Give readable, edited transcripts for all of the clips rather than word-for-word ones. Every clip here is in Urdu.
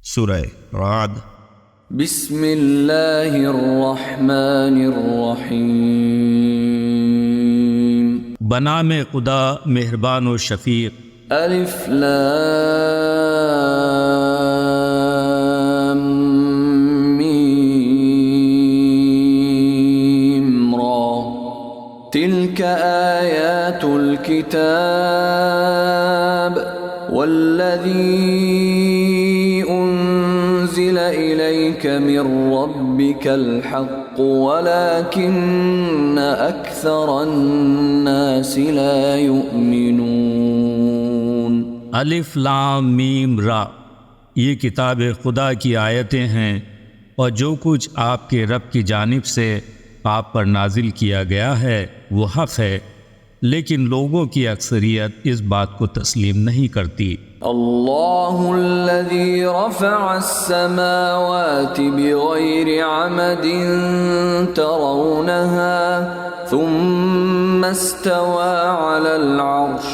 سورہ رعد۔ بسم اللہ الرحمن الرحیم۔ بنام خدا مہربان و شفیق۔ الف لام میم را تلک آیات الكتاب والذی انزل الیک من ربک الحق ولکن اکثر الناس لا یؤمنون۔ الف لام میم را، یہ کتاب خدا کی آیتیں ہیں اور جو کچھ آپ کے رب کی جانب سے آپ پر نازل کیا گیا ہے وہ حق ہے، لیکن لوگوں کی اکثریت اس بات کو تسلیم نہیں کرتی۔ اللہ الذی رفع السماوات بغیر عمد ترونها ثم استوى على العرش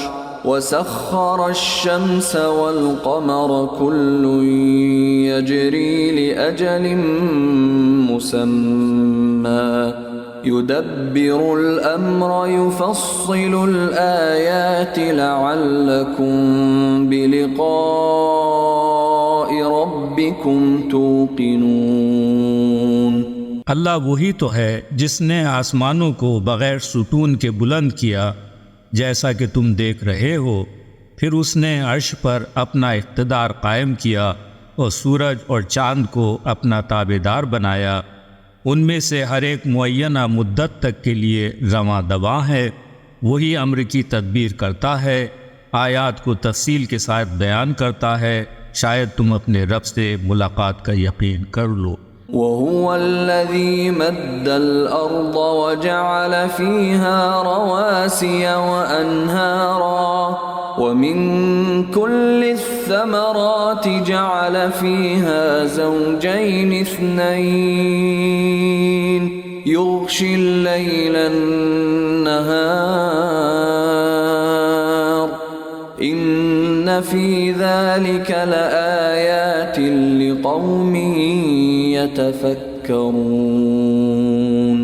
وسخر الشمس والقمر كل يجري لأجل مسمى يدبر الأمر يفصل الآيات لعلكم بلقاء ربكم توقنون۔ اللہ وہی تو ہے جس نے آسمانوں کو بغیر ستون کے بلند کیا جیسا کہ تم دیکھ رہے ہو، پھر اس نے عرش پر اپنا اقتدار قائم کیا اور سورج اور چاند کو اپنا تابعدار بنایا، ان میں سے ہر ایک معینہ مدت تک کے لیے رواں دواں ہے، وہی امر کی تدبیر کرتا ہے، آیات کو تفصیل کے ساتھ بیان کرتا ہے، شاید تم اپنے رب سے ملاقات کا یقین کر لو۔ وَهُوَ الَّذِي مَدَّ الْأَرْضَ وَجَعَلَ فِيهَا رَوَاسِيَ وَأَنْهَارًا وَمِن كُلِّ الثَّمَرَاتِ جَعَلَ فِيهَا زَوْجَيْنِ اثْنَيْنِ يُغْشِي اللَّيْلَ النَّهَارَ إِنَّ فِي ذَلِكَ لَآيَاتٍ لِقَوْمٍ يَتَفَكَّرُونَ۔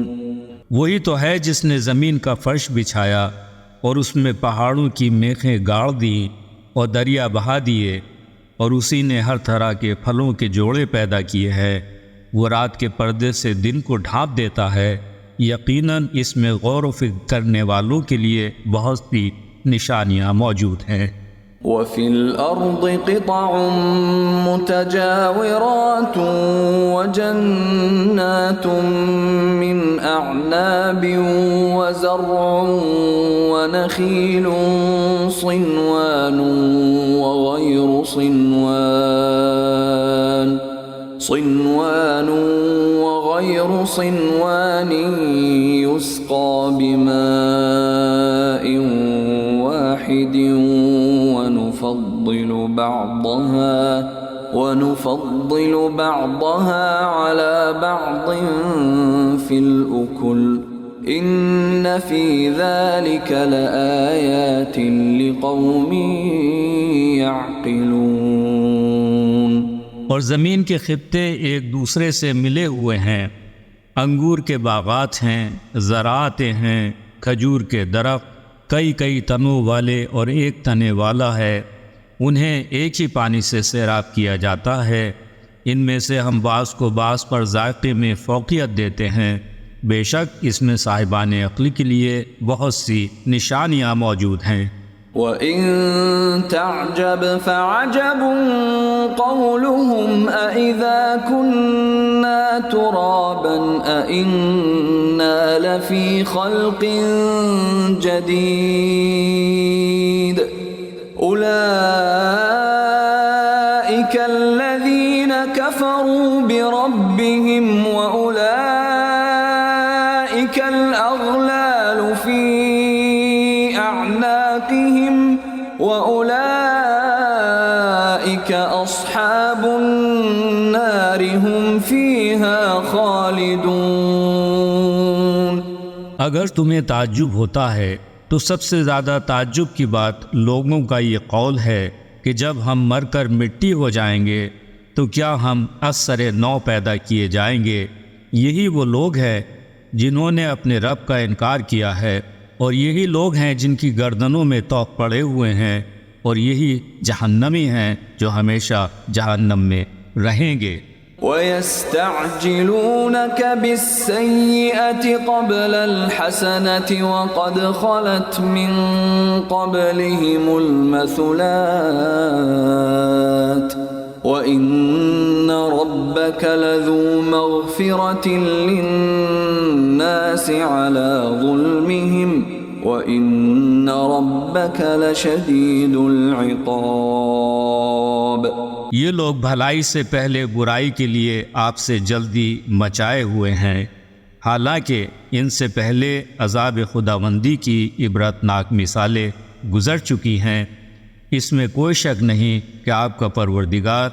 وہی تو ہے جس نے زمین کا فرش بچھایا اور اس میں پہاڑوں کی میخیں گاڑ دیں اور دریا بہا دیے، اور اسی نے ہر طرح کے پھلوں کے جوڑے پیدا کیے ہیں، وہ رات کے پردے سے دن کو ڈھانپ دیتا ہے، یقیناً اس میں غور و فکر کرنے والوں کے لیے بہت سی نشانیاں موجود ہیں۔ وَفِي الْأَرْضِ قِطَعٌ مُتَجَاوِرَاتٌ وَجَنَّاتٌ مِّنْ أَعْنَابٍ وَزَرْعٌ وَنَخِيلٌ صِنْوَانٌ وَغَيْرُ صِنْوَانٍ يُسْقَى بِمَاءٍ وَاحِدٍ ونفضل بعضها على بعض في الأكل إن في ذلك لآيات لقوم يعقلون۔ اور زمین کے خطے ایک دوسرے سے ملے ہوئے ہیں، انگور کے باغات ہیں، زراعتیں ہیں، کھجور کے درخت، کئی تنوں والے اور ایک تنے والا ہے، انہیں ایک ہی پانی سے سیراب کیا جاتا ہے، ان میں سے ہم بعض کو بعض پر ذائقے میں فوقیت دیتے ہیں، بے شک اس میں صاحبان عقل کے لیے بہت سی نشانیاں موجود ہیں۔ وَإِن تَعْجَبْ فَعَجَبٌ قَوْلُهُمْ أَإِذَا كُنَّا تُرَابًا أَإِنَّا لَفِي خَلْقٍ جَدِيدٍ أُولَئِكَ الَّذِينَ كَفَرُوا بِرَبِّهِمْ وَأُولَئِكَ الْأَغْلَالُ فِي أَعْنَاقِهِمْ وَأُولَئِكَ أَصْحَابُ النَّارِ هُمْ فِيهَا خَالِدُونَ۔ اگر تمہیں تعجب ہوتا ہے تو سب سے زیادہ تعجب کی بات لوگوں کا یہ قول ہے کہ جب ہم مر کر مٹی ہو جائیں گے تو کیا ہم اثر نو پیدا کیے جائیں گے؟ یہی وہ لوگ ہیں جنہوں نے اپنے رب کا انکار کیا ہے، اور یہی لوگ ہیں جن کی گردنوں میں طوق پڑے ہوئے ہیں، اور یہی جہنمی ہیں جو ہمیشہ جہنم میں رہیں گے۔ وَيَسْتَعْجِلُونَكَ بِالسَّيِّئَةِ قَبْلَ الْحَسَنَةِ وَقَدْ خَلَتْ مِن قَبْلِهِمُ الْمَثُلَاتُ وَإِنَّ رَبَّكَ لَذُو مَغْفِرَةٍ لِلنَّاسِ عَلَى ظُلْمِهِمْ وَإِنَّ رَبَّكَ لَشَدِيدُ الْعِقَابِ۔ یہ لوگ بھلائی سے پہلے برائی کے لیے آپ سے جلدی مچائے ہوئے ہیں، حالانکہ ان سے پہلے عذاب خداوندی کی عبرتناک مثالیں گزر چکی ہیں۔ اس میں کوئی شک نہیں کہ آپ کا پروردگار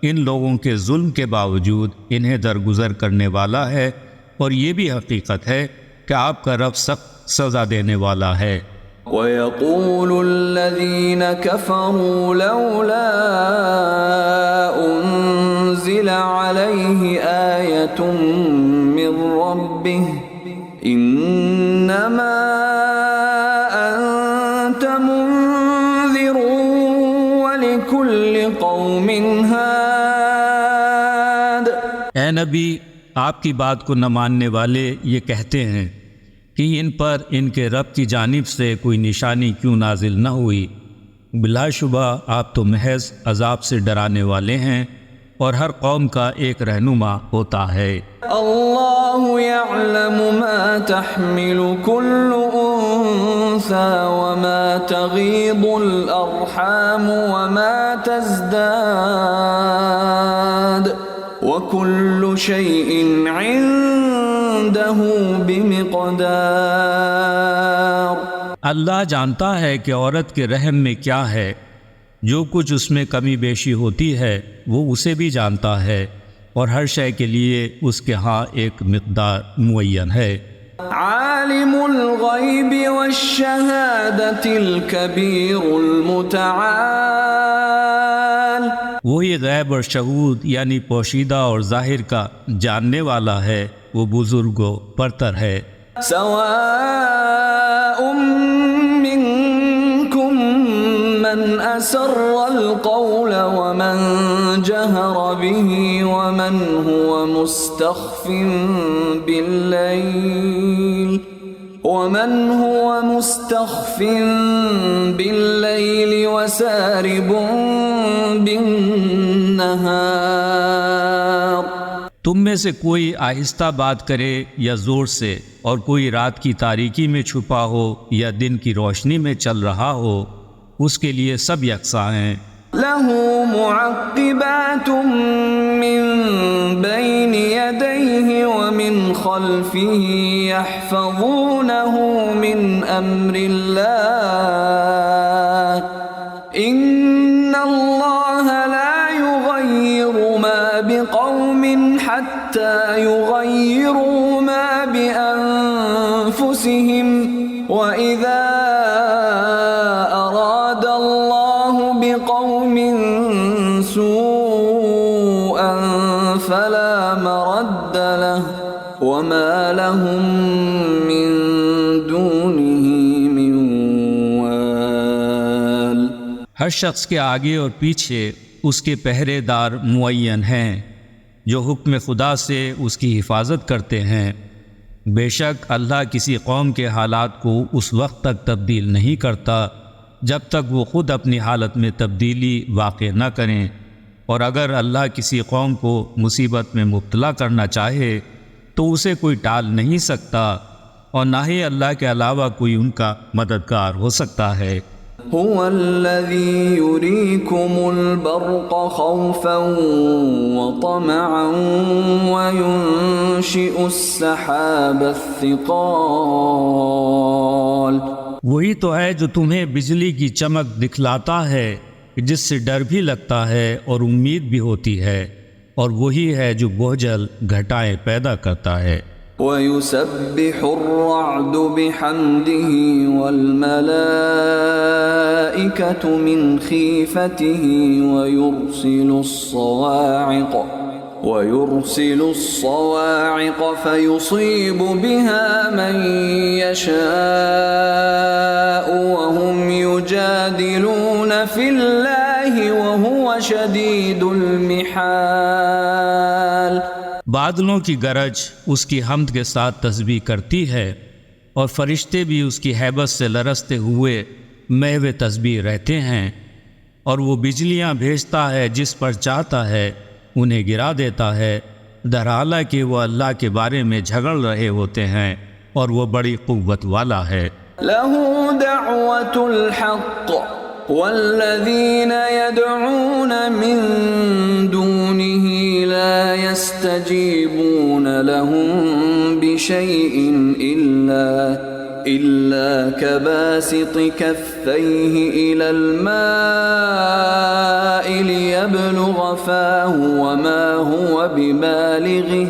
ان لوگوں کے ظلم کے باوجود انہیں درگزر کرنے والا ہے، اور یہ بھی حقیقت ہے کہ آپ کا رب سخت سزا دینے والا ہے۔ وَيَقُولُ الَّذِينَ كَفَرُوا لَوْلَا أُنزِلَ عَلَيْهِ آيَةٌ مِّن رَّبِّهِ إِنَّمَا أَنتَ مُنذِرٌ وَلِكُلِّ قَوْمٍ هَادٍ۔ اے نبی، آپ کی بات کو نہ ماننے والے یہ کہتے ہیں کہ ان پر ان کے رب کی جانب سے کوئی نشانی کیوں نازل نہ ہوئی؟ بلا شبہ آپ تو محض عذاب سے ڈرانے والے ہیں، اور ہر قوم کا ایک رہنما ہوتا ہے۔ اللہ یعلم ما تحمل كل انثى وما تغیض الارحام وما تزداد وكل شيء عنده بمقدار۔ اللہ جانتا ہے کہ عورت کے رحم میں کیا ہے، جو کچھ اس میں کمی بیشی ہوتی ہے وہ اسے بھی جانتا ہے، اور ہر شے کے لیے اس کے ہاں ایک مقدار معین ہے۔ عالم الغیب والشہادۃ الکبیر المتعال۔ وہی غیب اور شہود یعنی پوشیدہ اور ظاہر کا جاننے والا ہے، وہ بزرگ و برتر ہے۔ سواء منکم من اسر القول ومن جہر به ومن هو مستخف باللیل وسارب بالنہار۔ تم میں سے کوئی آہستہ بات کرے یا زور سے، اور کوئی رات کی تاریکی میں چھپا ہو یا دن کی روشنی میں چل رہا ہو، اس کے لیے سب یکساں ہیں۔ لَهُ مُعَقِّبَاتٌ مِّن بَيْنِ يَدَيْهِ وَمِنْ خَلْفِهِ يَحْفَظُونَهُ مِنْ أَمْرِ اللَّهِ إِنَّ اللَّهَ لَا يُغَيِّرُ مَا بِقَوْمٍ حَتَّى يُغَيِّرُوا مَا بِأَنفُسِهِمْ وَإِذَا أَرَادَ اللَّهُ بِقَوْمٍ سُوءًا فَلَا مَرَدَّ لَهُ وَمَا لَهُم مِّن دُونِهِ مِن وَالٍ۔ ہر شخص کے آگے اور پیچھے اس کے پہرے دار معین ہیں جو حکم خدا سے اس کی حفاظت کرتے ہیں۔ بے شک اللہ کسی قوم کے حالات کو اس وقت تک تبدیل نہیں کرتا جب تک وہ خود اپنی حالت میں تبدیلی واقع نہ کریں، اور اگر اللہ کسی قوم کو مصیبت میں مبتلا کرنا چاہے تو اسے کوئی ٹال نہیں سکتا، اور نہ ہی اللہ کے علاوہ کوئی ان کا مددگار ہو سکتا ہے۔ هو الذي يريكم البرق خوفا وطمعا وينشئ السحاب الثقال۔ وہی تو ہے جو تمہیں بجلی کی چمک دکھلاتا ہے جس سے ڈر بھی لگتا ہے اور امید بھی ہوتی ہے، اور وہی ہے جو بوجھل گھٹائیں پیدا کرتا ہے۔ ويسبح الرعد بحمده والملائكة من خيفته ويرسل الصواعق فيصيب بها من يشاء وهم يجادلون في الله وهو شديد المحال۔ بادلوں کی گرج اس کی حمد کے ساتھ تسبیح کرتی ہے، اور فرشتے بھی اس کی ہیبت سے لرزتے ہوئے محو تسبیح رہتے ہیں، اور وہ بجلیاں بھیجتا ہے جس پر چاہتا ہے، انہیں گرا دیتا ہے، درحالہ کہ وہ اللہ کے بارے میں جھگڑ رہے ہوتے ہیں، اور وہ بڑی قوت والا ہے۔ لَهُ دَعْوَةُ الْحَقِّ وَالَّذِينَ يَدْعُونَ مِن دُونِهِ لَا يَسْتَجِيبُونَ لَهُم بِشَيْءٍ إِلَّا كَبَاسِطِ كَفَّيْهِ إِلَى الْمَاءِ لِيَبْلُغَ فَاهُ وَمَا هُوَ بِبَالِغِهِ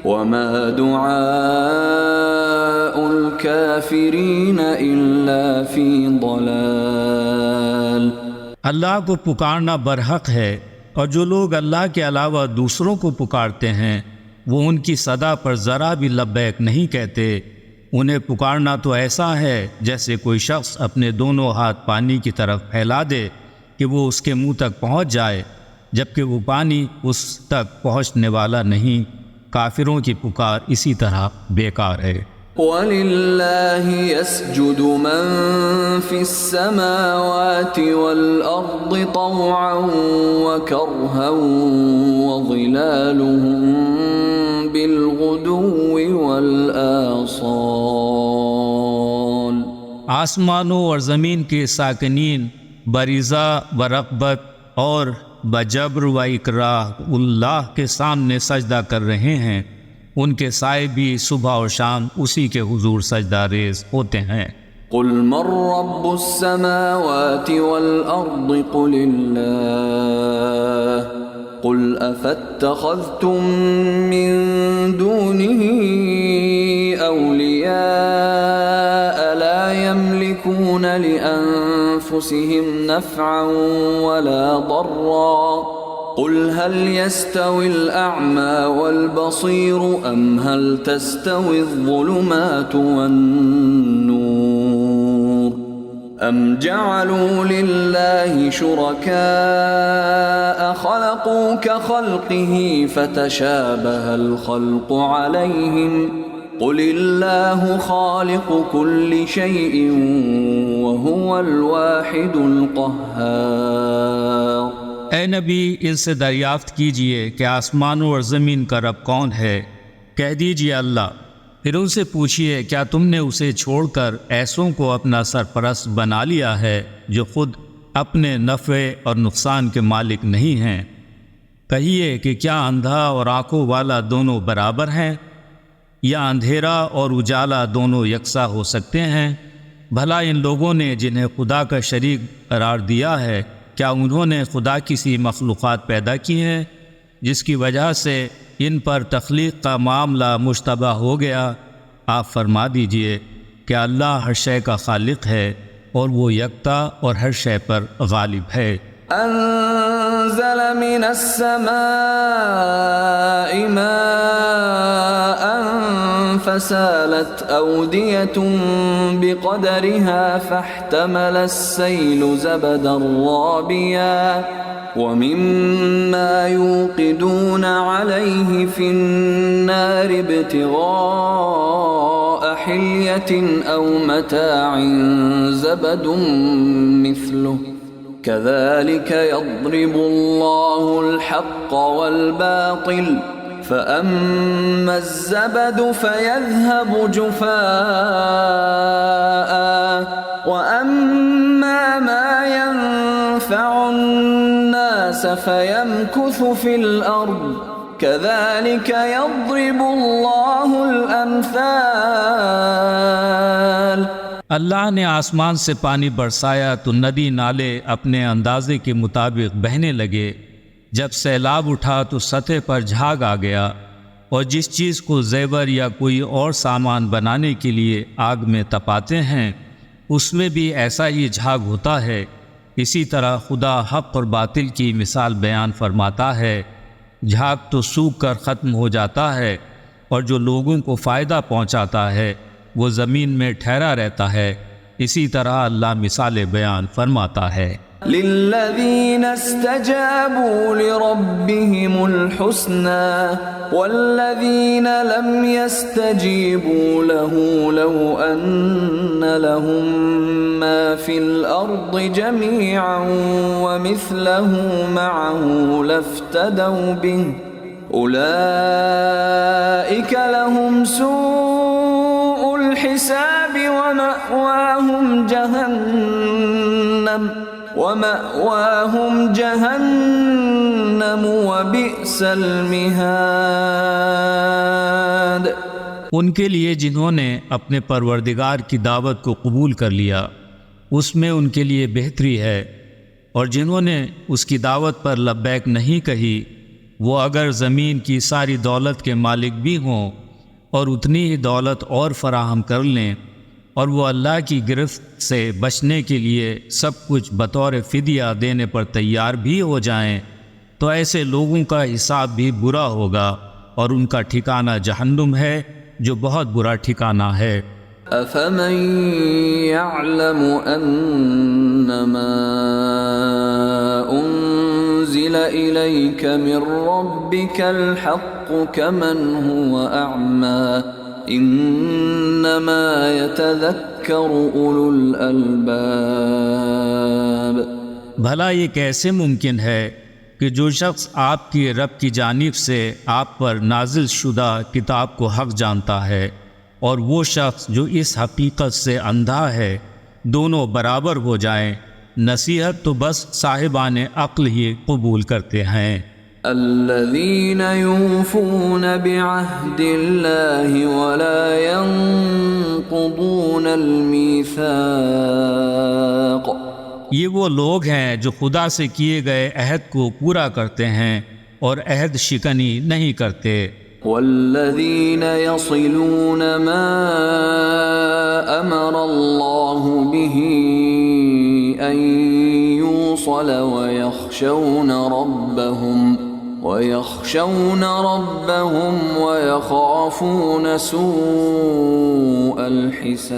وَمَا دُعَاءُ الْكَافِرِينَ إِلَّا فِي ضَلَالٍ۔ اللہ کو پکارنا برحق ہے، اور جو لوگ اللہ کے علاوہ دوسروں کو پکارتے ہیں وہ ان کی صدا پر ذرا بھی لبیک نہیں کہتے۔ انہیں پکارنا تو ایسا ہے جیسے کوئی شخص اپنے دونوں ہاتھ پانی کی طرف پھیلا دے کہ وہ اس کے منہ تک پہنچ جائے، جبکہ وہ پانی اس تک پہنچنے والا نہیں۔ کافروں کی پکار اسی طرح بیکار ہے۔ وَلِلَّهِ يَسْجُدُ مَن فِي السَّمَاوَاتِ وَالْأَرْضِ طَوْعًا وَكَرْهًا وَظِلَالُهُم بِالْغُدُوِّ وَالْآصَالِ۔ آسمانوں اور زمین کے ساکنین بریضہ و رغبت اور بجبر و اکراہ اللہ کے سامنے سجدہ کر رہے ہیں، ان کے سائے بھی صبح اور شام اسی کے حضور سجدہ ریز ہوتے ہیں۔ قل من رب السماوات والأرض قل الله قل أفاتخذتم من دونه أولياء لا يملكون لأنفسهم نفعا ولا ضرا قل هل يستوي الأعمى والبصير أم هل تستوي الظلمات والنور أم جعلوا لله شركاء خلقوا كخلقه فتشابه الخلق عليهم قل الله خالق كل شيء وهو الواحد القهار۔ اے نبی، ان سے دریافت کیجئے کہ آسمانوں اور زمین کا رب کون ہے؟ کہہ دیجئے اللہ۔ پھر ان سے پوچھئے کیا تم نے اسے چھوڑ کر ایسوں کو اپنا سرپرست بنا لیا ہے جو خود اپنے نفع اور نقصان کے مالک نہیں ہیں؟ کہیے کہ کیا اندھا اور آنکھوں والا دونوں برابر ہیں، یا اندھیرا اور اجالا دونوں یکساں ہو سکتے ہیں؟ بھلا ان لوگوں نے جنہیں خدا کا شریک قرار دیا ہے، کیا انہوں نے خدا کی سی مخلوقات پیدا کی ہیں جس کی وجہ سے ان پر تخلیق کا معاملہ مشتبہ ہو گیا؟ آپ فرما دیجئے کہ اللہ ہر شے کا خالق ہے، اور وہ یکتا اور ہر شے پر غالب ہے۔ انزل من السماء ماء فسالت أودية بقدرها فاحتمل السيل زبدا رابيا ومما يوقدون عليه في النار ابتغاء حلية أو متاع زبد مثله كذلك يضرب الله الحق والباطل فأما الزبد فيذهب جفاء وأما ما ينفع الناس فيمكث في الأرض كذلك يضرب الله الأمثال۔ اللہ نے آسمان سے پانی برسایا تو ندی نالے اپنے اندازے کے مطابق بہنے لگے۔ جب سیلاب اٹھا تو سطح پر جھاگ آ گیا، اور جس چیز کو زیور یا کوئی اور سامان بنانے کے لیے آگ میں تپاتے ہیں اس میں بھی ایسا ہی جھاگ ہوتا ہے، اسی طرح خدا حق اور باطل کی مثال بیان فرماتا ہے۔ جھاگ تو سوکھ کر ختم ہو جاتا ہے اور جو لوگوں کو فائدہ پہنچاتا ہے وہ زمین میں ٹھہرا رہتا ہے، اسی طرح اللہ مثالیں بیان فرماتا ہے۔ للذين استجابوا لربهم الحسنى والذين لم يستجيبوا له لو أن لهم ما في الأرض جميعا ومثله معه لافتدوا به أولئك لهم سوء الحساب ومأواهم جهنم وبئس المهاد۔ ان کے لیے جنہوں نے اپنے پروردگار کی دعوت کو قبول کر لیا اس میں ان کے لیے بہتری ہے، اور جنہوں نے اس کی دعوت پر لبیک نہیں کہی وہ اگر زمین کی ساری دولت کے مالک بھی ہوں اور اتنی ہی دولت اور فراہم کر لیں اور وہ اللہ کی گرفت سے بچنے کے لیے سب کچھ بطور فدیہ دینے پر تیار بھی ہو جائیں تو ایسے لوگوں کا حساب بھی برا ہوگا اور ان کا ٹھکانہ جہنم ہے جو بہت برا ٹھکانہ ہے۔ أفمن يعلم أنما أنزل إليك من ربك الحق كمن هو أعمى إنما يتذكر أولو الألباب۔ بھلا یہ کیسے ممکن ہے کہ جو شخص آپ کی رب کی جانب سے آپ پر نازل شدہ کتاب کو حق جانتا ہے اور وہ شخص جو اس حقیقت سے اندھا ہے دونوں برابر ہو جائیں؟ نصیحت تو بس صاحبان عقل ہی قبول کرتے ہیں۔ الذين يوفون بعهد الله ولا ينقضون الميثاق۔ یہ وہ لوگ ہیں جو خدا سے کیے گئے عہد کو پورا کرتے ہیں اور عہد شکنی نہیں کرتے۔ والذين يصلون ما أمر الله به أن يوصل ويخشون ربهم ويخافون سوء الحساب۔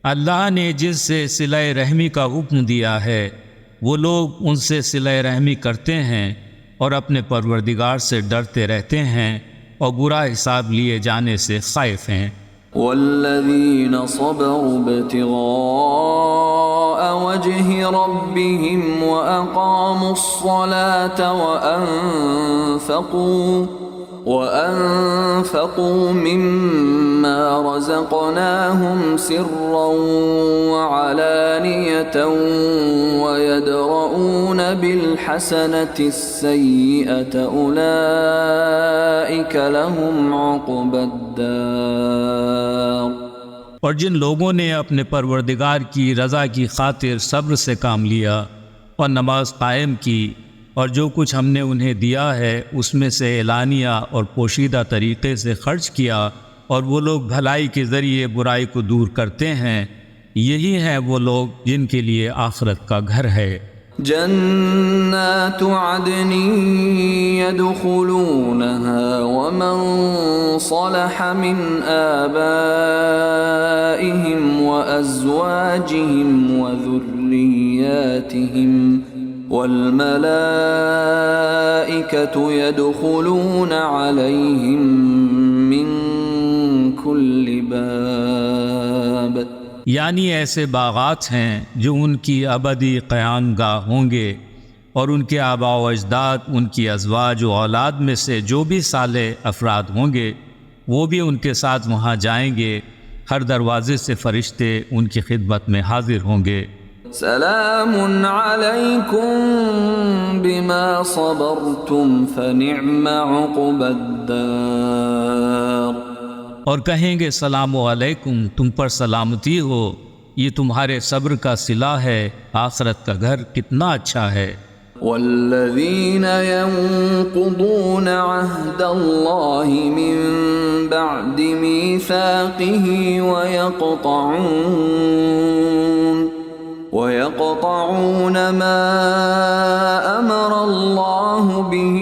اللہ نے جس سے صلہ رحمی کا حکم دیا ہے وہ لوگ ان سے صلہ رحمی کرتے ہیں اور اپنے پروردگار سے ڈرتے رہتے ہیں اور برا حساب لیے جانے سے خائف ہیں۔ والذین صبروا ابتغاء وجه ربهم وأقاموا الصلاة وأنفقوا مما رزقناهم سرا وعلانية ويدرؤون بالحسنة السيئة أولئك لهم عقبى الدار۔ اور جن لوگوں نے اپنے پروردگار کی رضا کی خاطر صبر سے کام لیا اور نماز قائم کی اور جو کچھ ہم نے انہیں دیا ہے اس میں سے اعلانیہ اور پوشیدہ طریقے سے خرچ کیا اور وہ لوگ بھلائی کے ذریعے برائی کو دور کرتے ہیں، یہی ہیں وہ لوگ جن کے لیے آخرت کا گھر ہے۔ جنات عدن يدخلونها ومن صلح من آبائهم وأزواجهم وذرياتهم والملائكة يدخلون عليهم من كل باب۔ یعنی ایسے باغات ہیں جو ان کی ابدی قیام گاہ ہوں گے اور ان کے آباء و اجداد، ان کی ازواج و اولاد میں سے جو بھی صالح افراد ہوں گے وہ بھی ان کے ساتھ وہاں جائیں گے، ہر دروازے سے فرشتے ان کی خدمت میں حاضر ہوں گے۔ سلام علیکم بما صبرتم فنعم عقبى الدار۔ اور کہیں گے سلام علیکم، تم پر سلامتی ہو، یہ تمہارے صبر کا صلہ ہے، آخرت کا گھر کتنا اچھا ہے۔ والذين ينقضون عهد الله من بعد ميثاقه ويقطعون ما أمر الله به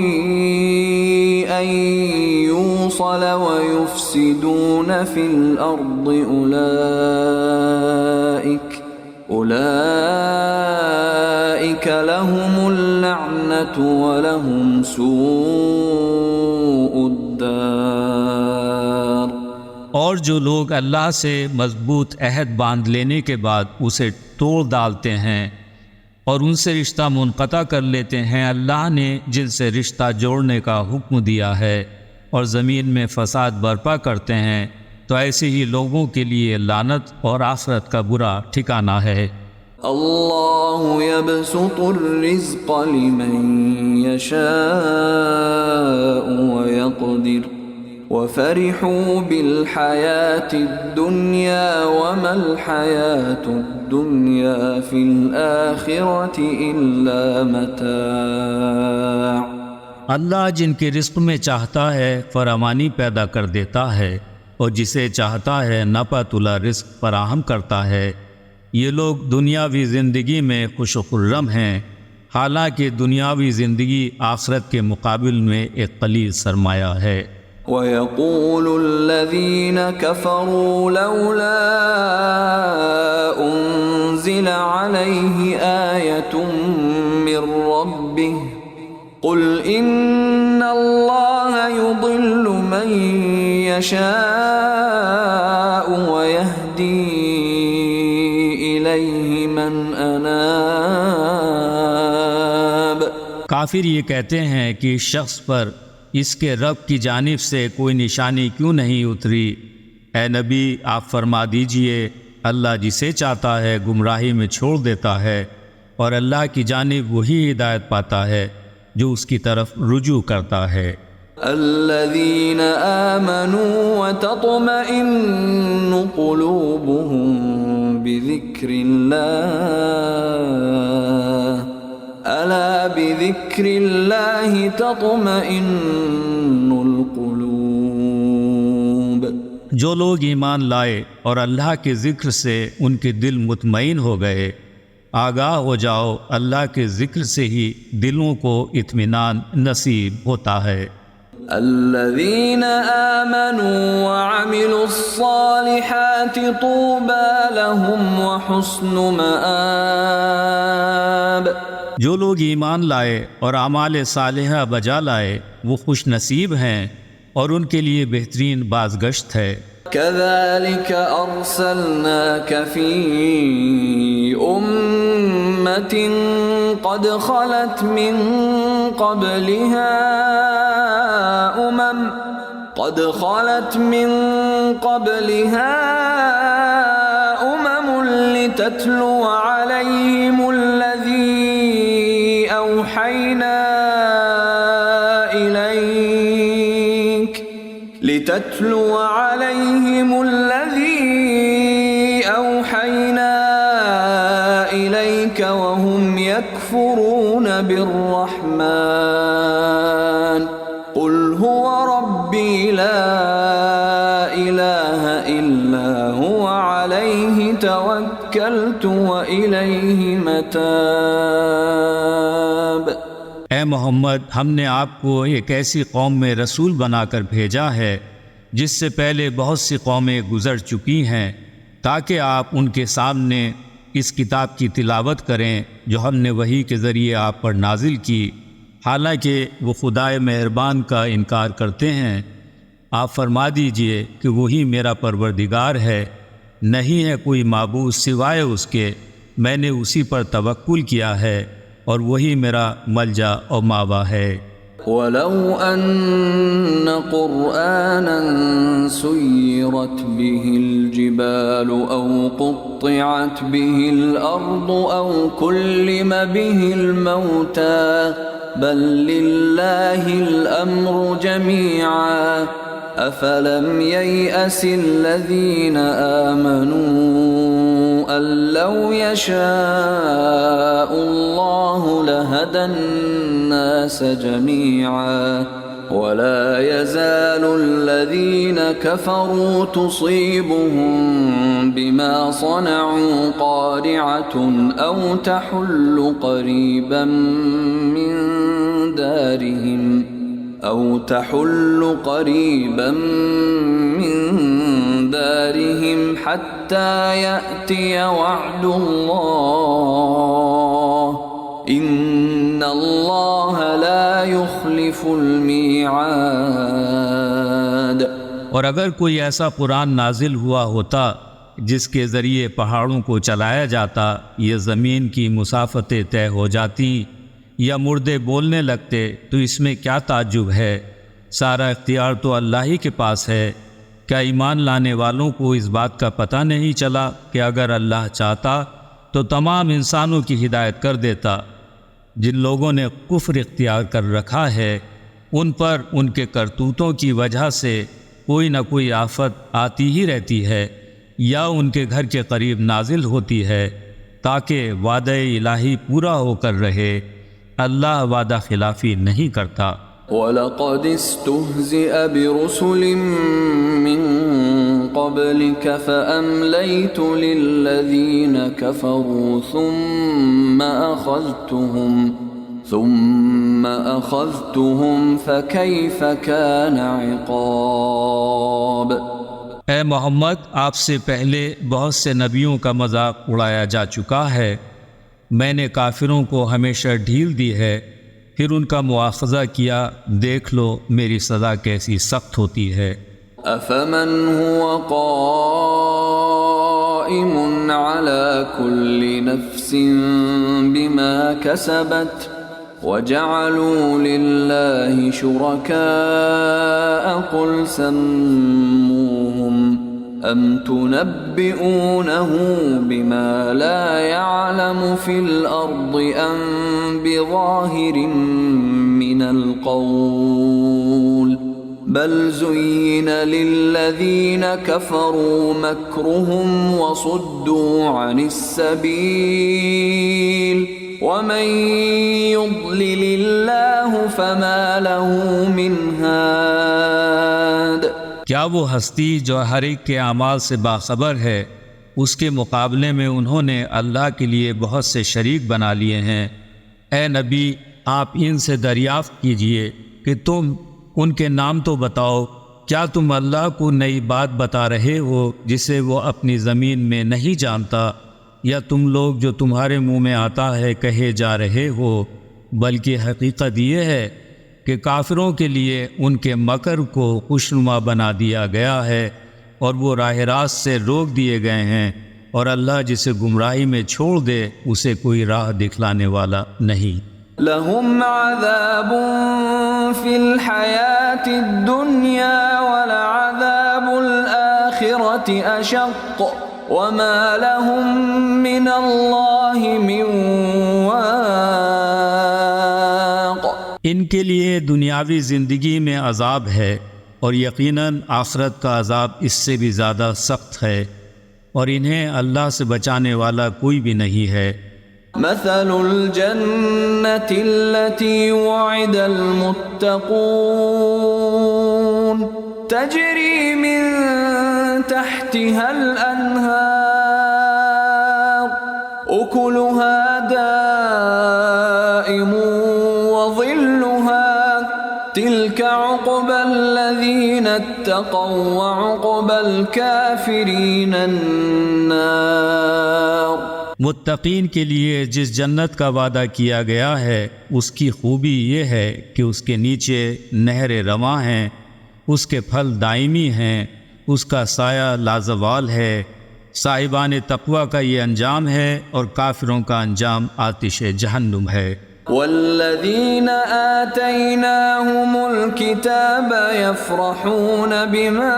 أن يوصل ويفسدون في الأرض أولئك لهم اللعنة ولهم سوء الدار۔ اور جو لوگ اللہ سے مضبوط عہد باندھ لینے کے بعد اسے توڑ ڈالتے ہیں اور ان سے رشتہ منقطع کر لیتے ہیں، اللہ نے جن سے رشتہ جوڑنے کا حکم دیا ہے اور زمین میں فساد برپا کرتے ہیں، تو ایسے ہی لوگوں کے لیے لعنت اور آخرت کا برا ٹھکانہ ہے۔ اللہ یبسط الرزق لمن یشاء ویقدر وفرحوا بالحیاة الدنیا وما الحیاة الدنیا فی الآخرة الا متاع۔ اللہ جن کے رزق میں چاہتا ہے فراوانی پیدا کر دیتا ہے اور جسے چاہتا ہے ناپا تلا رزق فراہم کرتا ہے۔ یہ لوگ دنیاوی زندگی میں خوش و خرم ہیں، حالانکہ دنیاوی زندگی آخرت کے مقابل میں ایک قلیل سرمایہ ہے۔ وَيَقُولُ الَّذِينَ كَفَرُوا لَوْلَا أُنزِلَ عَلَيْهِ آيَةٌ مِّن رَّبِّهِ قُلْ إِنَّ اللَّهَ يُضِلُّ مَن يَشَاءُ وَيَهْدِي إِلَيْهِ مَنْ أَنَابَ۔ کافر یہ کہتے ہیں کہ اس شخص پر اس کے رب کی جانب سے کوئی نشانی کیوں نہیں اتری؟ اے نبی آپ فرما دیجئے اللہ جسے چاہتا ہے گمراہی میں چھوڑ دیتا ہے، اور اللہ کی جانب وہی ہدایت پاتا ہے جو اس کی طرف رجوع کرتا ہے۔ الذین آمنوا وتطمئن قلوبهم بذکر اللہ الا بذکر اللہ تطمئن القلوب۔ جو لوگ ایمان لائے اور اللہ کے ذکر سے ان کے دل مطمئن ہو گئے، آگاہ ہو جاؤ اللہ کے ذکر سے ہی دلوں کو اطمینان نصیب ہوتا ہے۔ الذین آمنوا وعملوا الصالحات طوبى لهم وحسن مآب۔ جو لوگ ایمان لائے اور اعمال صالحہ بجا لائے وہ خوش نصیب ہیں اور ان کے لیے بہترین بازگشت ہے۔ كذلك أرسلناك في أمة قد خلت من قبلها أمم لتتلو عليهم الذي أوحينا إليك وهم يكفرون بالرحمن قل هو ربي لا إله إلا هو عليه توكلت وإليه متاب۔ اے محمد ہم نے آپ کو ایک ایسی قوم میں رسول بنا کر بھیجا ہے جس سے پہلے بہت سی قومیں گزر چکی ہیں، تاکہ آپ ان کے سامنے اس کتاب کی تلاوت کریں جو ہم نے وحی کے ذریعے آپ پر نازل کی، حالانکہ وہ خدائے مہربان کا انکار کرتے ہیں۔ آپ فرما دیجئے کہ وہی میرا پروردگار ہے، نہیں ہے کوئی معبود سوائے اس کے، میں نے اسی پر توکل کیا ہے اور وہی میرا ملجا اور ماوا ہے۔ وَلَوْ أَنَّ قُرْآنًا سُيِّرَتْ بِهِ الْجِبَالُ أَوْ قُطِّعَتْ بِهِ الْأَرْضُ أَوْ كُلِّمَ بِهِ الْمَوْتَى بَل لِّلَّهِ الْأَمْرُ جَمِيعًا أفلم ييأس الذين آمنوا أن لو يشاء الله لهدى الناس جميعا ولا يزال الذين كفروا تصيبهم بما صنعوا قارعة أو تحل قريبا من دارهم حتى يأتي وعد الله إن الله لا يخلف الميعاد۔ اور اگر کوئی ایسا قرآن نازل ہوا ہوتا جس کے ذریعے پہاڑوں کو چلایا جاتا یا زمین کی مسافتیں طے ہو جاتی یا مردے بولنے لگتے تو اس میں کیا تعجب ہے؟ سارا اختیار تو اللہ ہی کے پاس ہے۔ کیا ایمان لانے والوں کو اس بات کا پتہ نہیں چلا کہ اگر اللہ چاہتا تو تمام انسانوں کی ہدایت کر دیتا؟ جن لوگوں نے کفر اختیار کر رکھا ہے ان پر ان کے کرتوتوں کی وجہ سے کوئی نہ کوئی آفت آتی ہی رہتی ہے یا ان کے گھر کے قریب نازل ہوتی ہے تاکہ وعدہ الہی پورا ہو کر رہے۔ اللہ وعدہ خلافی نہیں کرتا۔ وَلَقَدِ اسْتُهْزِئَ بِرُسُلٍ مِّن قَبْلِكَ فَأَمْلَيْتُ لِلَّذِينَ كَفَرُوا ثُمَّ أَخَذْتُهُمْ فَكَيْفَ كَانَ عِقَابِ۔ اے محمد، آپ سے پہلے بہت سے نبیوں کا مذاق اڑایا جا چکا ہے۔ میں نے کافروں کو ہمیشہ ڈھیل دی ہے، پھر ان کا مواخذہ کیا، دیکھ لو میری سزا کیسی سخت ہوتی ہے۔ أَفَمَنْ هُوَ قَائِمٌ عَلَى كُلِّ نَفْسٍ بِمَا كَسَبَتْ وَجَعَلُوا لِلَّهِ شُرَكَاءَ قُلْ سَمُّوهُمْ أَمْ تُنَبِّئُونَهُ بِمَا لَا يَعْلَمُ فِي الْأَرْضِ أَمْ بِظَاهِرٍ مِّنَ الْقَوْلِ بَلْ زُيِّنَ لِلَّذِينَ كَفَرُوا مَكْرُهُمْ وَصُدُّوا عَنِ السَّبِيلِ وَمَن يُضْلِلِ اللَّهُ فَمَا لَهُ مِنْ هَادٍ۔ کیا وہ ہستی جو ہر ایک کے اعمال سے باخبر ہے، اس کے مقابلے میں انہوں نے اللہ کے لیے بہت سے شریک بنا لیے ہیں۔ اے نبی، آپ ان سے دریافت کیجئے کہ تم ان کے نام تو بتاؤ۔ کیا تم اللہ کو نئی بات بتا رہے ہو جسے وہ اپنی زمین میں نہیں جانتا، یا تم لوگ جو تمہارے منہ میں آتا ہے کہے جا رہے ہو؟ بلکہ حقیقت یہ ہے کہ کافروں کے لیے ان کے مکر کو خوشنما بنا دیا گیا ہے اور وہ راہ راست سے روک دیے گئے ہیں، اور اللہ جسے گمراہی میں چھوڑ دے اسے کوئی راہ دکھلانے والا نہیں۔ لَهُمْ عَذَابٌ فِي الْحَيَاةِ الدُّنْيَا وَلَعَذَابُ الْآخِرَةِ أَشَقُّ وَمَا لَهُم مِّنَ اللَّهِ مِن وَاقٍ۔ ان کے لیے دنیاوی زندگی میں عذاب ہے، اور یقیناً آخرت کا عذاب اس سے بھی زیادہ سخت ہے، اور انہیں اللہ سے بچانے والا کوئی بھی نہیں ہے۔ مثل الجنة التي وعد المتقون تجري من تحتها الأنهار أكلها دائم وظلها تلك عقبى الذين اتقوا وعقبى الكافرين النار۔ متقین کے لیے جس جنت کا وعدہ کیا گیا ہے اس کی خوبی یہ ہے کہ اس کے نیچے نہریں رواں ہیں، اس کے پھل دائمی ہیں، اس کا سایہ لازوال ہے۔ صاحبان تقوی کا یہ انجام ہے، اور کافروں کا انجام آتش جہنم ہے۔ والذین آتیناہم الکتاب یفرحون بما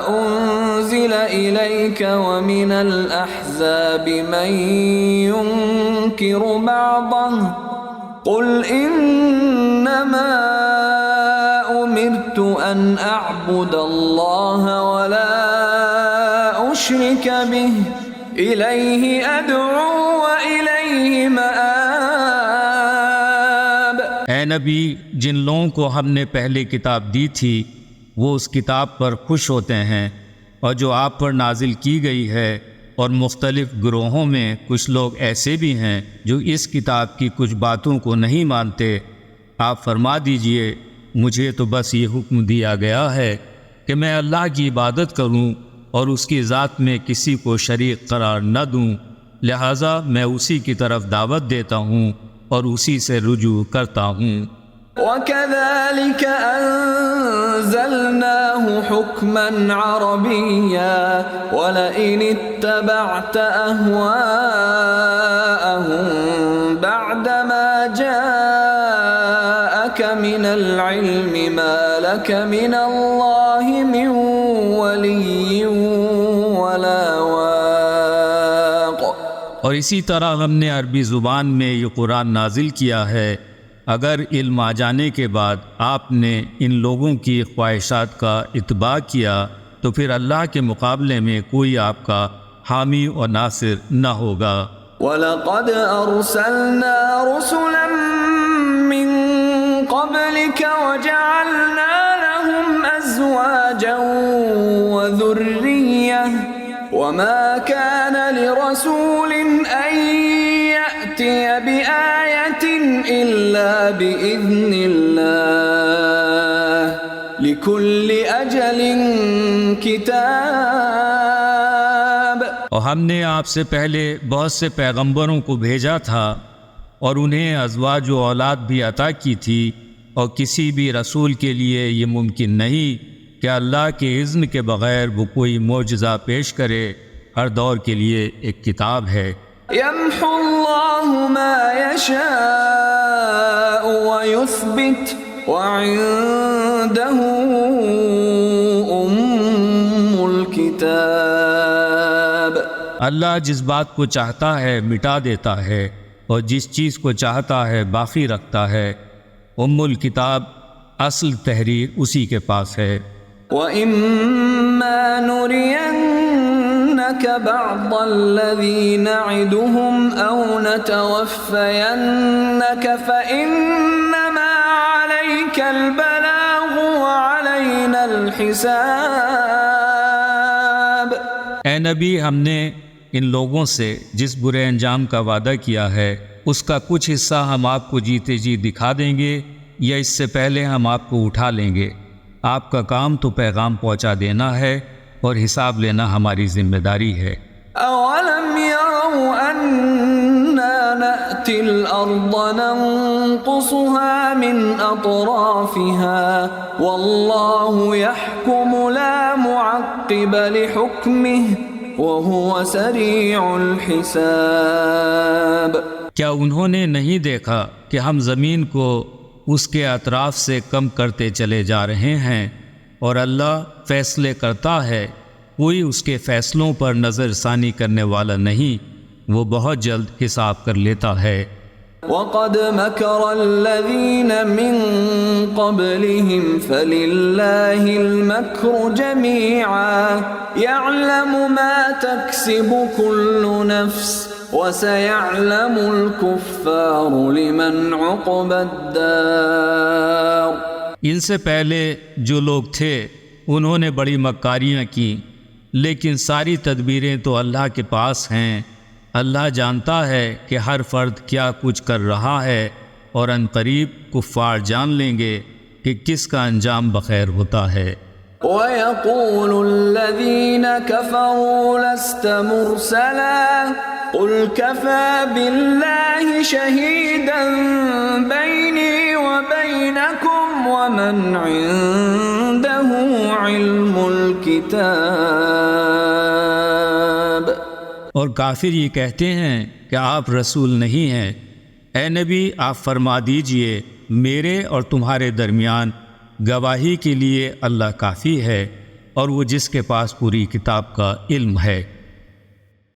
انزل الیک ومن الاحزاب من ينکر بعضه قل انما امرت أمرت أن أعبد الله ولا أشرك به إليه أدعو وإليه مآب۔ اے نبی، جن لوگوں کو ہم نے پہلے کتاب دی تھی وہ اس کتاب پر خوش ہوتے ہیں، اور جو آپ پر نازل کی گئی ہے، اور مختلف گروہوں میں کچھ لوگ ایسے بھی ہیں جو اس کتاب کی کچھ باتوں کو نہیں مانتے۔ آپ فرما دیجئے، مجھے تو بس یہ حکم دیا گیا ہے کہ میں اللہ کی عبادت کروں اور اس کی ذات میں کسی کو شریک قرار نہ دوں، لہٰذا میں اسی کی طرف دعوت دیتا ہوں اور اسی سے رجوع کرتا ہوں۔ وَكَذَلِكَ أَنزَلْنَاهُ حُكْمًا عَرَبِيًّا وَلَئِنِ اتَّبَعْتَ أَهْوَاءَهُمْ بَعْدَمَا جَاءَكَ مِنَ الْعِلْمِ مَا لَكَ مِنَ اللَّهِ مِنْ وَلِيٍّ وَلَا وَاقٍ۔ اور اسی طرح ہم نے عربی زبان میں یہ قرآن نازل کیا ہے، اگر علم آ جانے کے بعد آپ نے ان لوگوں کی خواہشات کا اتباع کیا تو پھر اللہ کے مقابلے میں کوئی آپ کا حامی اور ناصر نہ ہوگا۔ وَلَقَدْ أَرْسَلْنَا رُسُلًا مِّن قَبْلِكَ وَجَعَلْنَا لَهُمْ أَزْوَاجًا وَذُرِّيَّةً وَمَا كَانَ لِرَسُولٍ أَن يَأْتِيَ بِآيَةٍ إِلَّا بِإِذْنِ اللَّهِ لِكُلِّ أَجَلٍ كِتَابٌ۔ اور ہم نے آپ سے پہلے بہت سے پیغمبروں کو بھیجا تھا اور انہیں ازواج و اولاد بھی عطا کی تھی، اور کسی بھی رسول کے لیے یہ ممکن نہیں کہ اللہ کے اذن کے بغیر وہ کوئی معجزہ پیش کرے۔ ہر دور کے لیے ایک کتاب ہے۔ يَمْحُو اللَّهُ مَا يَشَاءُ وَيُثْبِتُ وَعِندَهُ أُمُّ الْكِتَابِ۔ اللہ جس بات کو چاہتا ہے مٹا دیتا ہے، اور جس چیز کو چاہتا ہے باقی رکھتا ہے۔ ام الکتاب، اصل تحریر اسی کے پاس ہے۔ وَإِمَّا نُرِيَنَّكَ بَعْضَ الَّذِي نَعِدُهُمْ أَوْ نَتَوَفَّيَنَّكَ فَإِنَّمَا عَلَيْكَ الْبَلَاغُ وَعَلَيْنَا الْحِسَابُ۔ اے نبی، ہم نے ان لوگوں سے جس برے انجام کا وعدہ کیا ہے اس کا کچھ حصہ ہم آپ کو جیتے جی دکھا دیں گے، یا اس سے پہلے ہم آپ کو اٹھا لیں گے۔ آپ کا کام تو پیغام پہنچا دینا ہے، اور حساب لینا ہماری ذمہ داری ہے۔ أَوَلَمْ يَرَوْا أَنَّا نَأْتِي الْأَرْضَ نَنقُصُهَا مِنْ أَطْرَافِهَا وَاللَّهُ يَحْكُمُ لَا مُعَقِّبَ لِحُكْمِهِ وَهُوَ سَرِيعُ الْحِسَابِ۔ کیا انہوں نے نہیں دیکھا کہ ہم زمین کو اس کے اطراف سے کم کرتے چلے جا رہے ہیں، اور اللہ فیصلے کرتا ہے، کوئی اس کے فیصلوں پر نظر ثانی کرنے والا نہیں، وہ بہت جلد حساب کر لیتا ہے۔ وَقَدْ مَكَرَ الَّذِينَ مِن قَبْلِهِمْ فَلِلَّهِ الْمَكْرُ جَمِيعًا يَعْلَمُ مَا تَكْسِبُ كُلُّ نَفْسٍ وَسَيَعْلَمُ الْكُفَّارُ لِمَنْ عُقْبَى الدَّارِ۔ ان سے پہلے جو لوگ تھے انہوں نے بڑی مکاریاں کی، لیکن ساری تدبیریں تو اللہ کے پاس ہیں۔ اللہ جانتا ہے کہ ہر فرد کیا کچھ کر رہا ہے، اور عنقریب کفار جان لیں گے کہ کس کا انجام بخیر ہوتا ہے۔ وَيَقُولُ الَّذِينَ كَفَرُوا لَسْتَ مُرْسَلًا قُلْ كَفَى بِاللَّهِ شَهِيدًا بَيْنِي وَبَيْنَكُمْ وَمَنْ عِندَهُ عِلْمُ الْكِتَابِ۔ اور کافر یہ کہتے ہیں کہ آپ رسول نہیں ہیں۔ اے نبی، آپ فرما دیجئے، میرے اور تمہارے درمیان گواہی کے لیے اللہ کافی ہے، اور وہ جس کے پاس پوری کتاب کا علم ہے۔